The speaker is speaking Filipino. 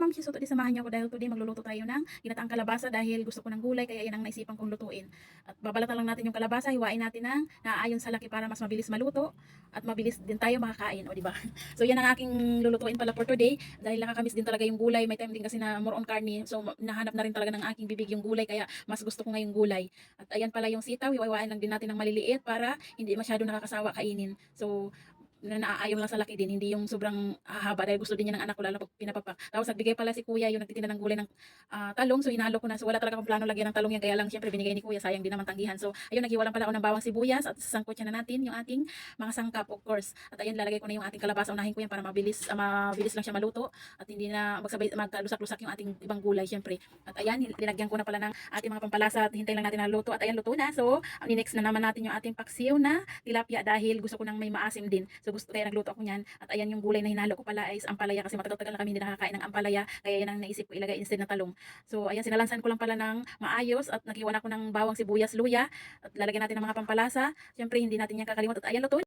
Ma'am Shiso, today samahan niyo ako dahil today magluluto tayo ng ginataang kalabasa dahil gusto ko ng gulay kaya yan ang naisipan kong lutuin. At babalatan lang natin yung kalabasa, hiwain natin ng naaayon sa laki para mas mabilis maluto at mabilis din tayo makakain, o di ba? So yan ang aking lulutuin pala for today dahil nakakamiss din talaga yung gulay. May time din kasi na more on karni. So nahanap na rin talaga ng aking bibig yung gulay kaya mas gusto ko ngayong gulay. At ayan pala yung sitaw, hiwain lang din natin ng maliliit para hindi masyado nakakasawa kainin. So na naaayon lang sa laki din, hindi yung sobrang hahaba dahil gusto din niya ng anak ko lalo pag pinapapak. Tapos nagbigay pala si kuya yung nagtitinda ng gulay ng talong, so hinalo ko na. So wala talaga akong plano lagyan ng talong yan, kaya lang syempre binigay ni kuya, sayang din naman tanggihan. So ayun, naghiwalang pala ako ng bawang sibuyas at sasangkot na natin yung ating mga sangkap, of course. At ayun, lalagay ko na yung ating kalabasa, unahin ko yan para mabilis lang siya maluto at hindi na magsabay magkalusak-lusak yung ating ibang gulay syempre. At ayan, linagyan ko na pala ng ating mga pampalasa at hintayin lang natin na luto. At ayan, luto na. So next na naman natin yung ating paksiw na tilapia dahil gusto ko nang may maasim din. So gusto kaya nagluto ako niyan. At ayan, yung gulay na hinalo ko pala is ampalaya kasi matagal-tagal na kami hindi nakakain ng ampalaya. Kaya yan ang naisip ko ilagay instead ng talong. So ayan, sinalansan ko lang pala ng maayos at naghiwan ako ng bawang sibuyas luya at lalagyan natin ng mga pampalasa. Syempre hindi natin yan kakalimutan. At ayan, luto